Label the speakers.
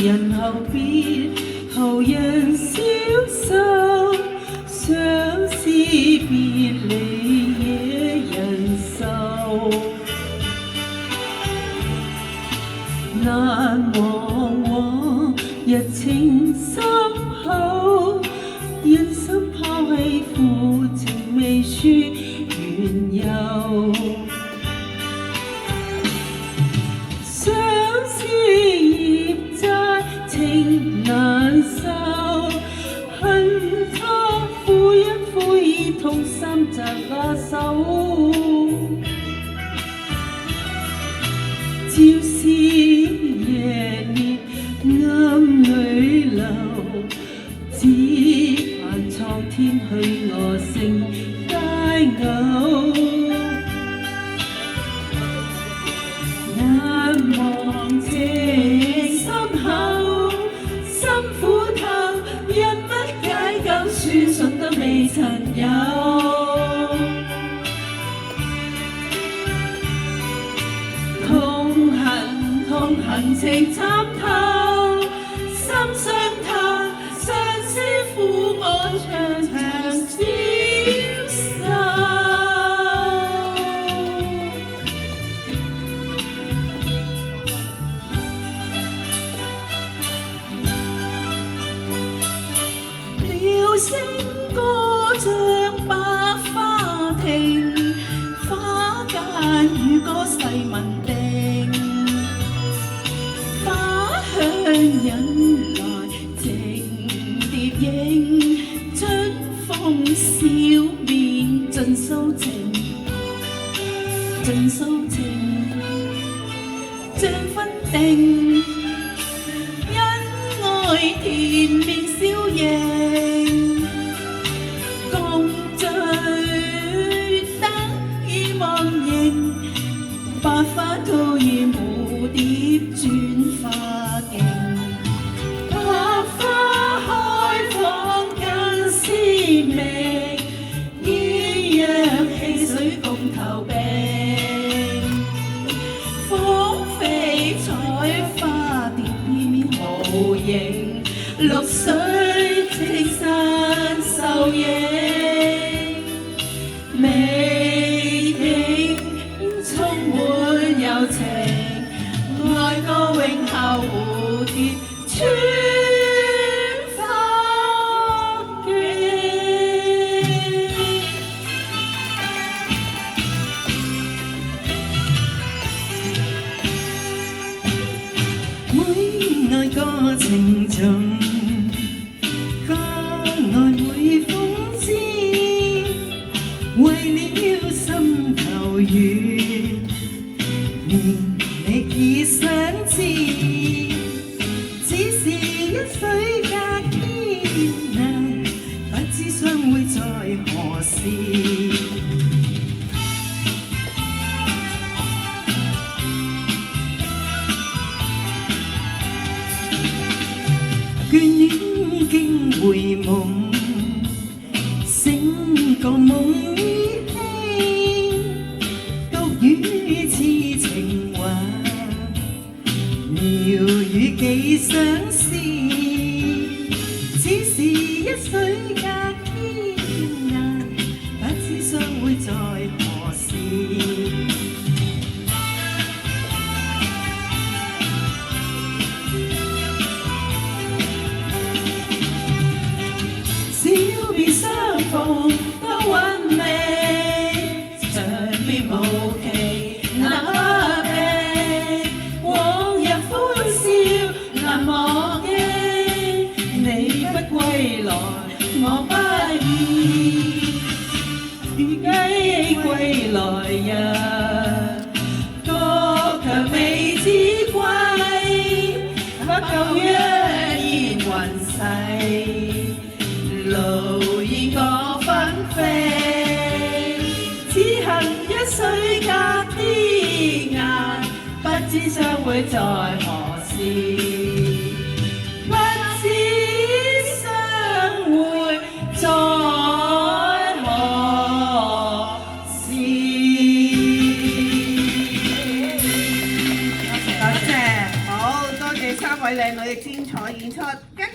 Speaker 1: 人後別後人消瘦，相思別離惹人愁。難忘往日情深厚，人心拋棄負情未說緣由。相思業債情難受，恨他呼一呼耳痛心疾那手。朝思夜念暗淚流，只盼蒼天許我成佳偶。難忘情深厚，心苦透，因乜解救書信都未曾有。痛恨情參透，心傷透，相思苦我長長消受。鳥聲歌唱百花亭，花間與歌細聞定。引來情蝶影，春風笑面盡訴情，盡訴情，將分定，恩愛甜面笑盈，共聚得意忘形，百花吐豔蝴蝶轉花徑。依樣汽水共投病，芳菲採花蝶面無形，綠水青山秀影，美景充滿柔情，愛歌永後蝴蝶愛歌情重，歌愛每風姿，為了心頭緣，連你結相知，只是一水隔天涯，不知相會在何時。眷戀經回夢，醒覺夢依稀，獨語似情話，妙語寄相思，只是一水隔天涯，不知相會在何時。相逢都韻味，長別無期那病，往日歡笑難忘記，你不歸來我不意，如雞歸來日，歌卻未知歸，把舊約現雲逝。路已各分飛，只恨一水隔天涯，不知相會在何時，不知相會在何時。多謝，好多謝三位。
Speaker 2: 位靚女嘅精彩演出，跟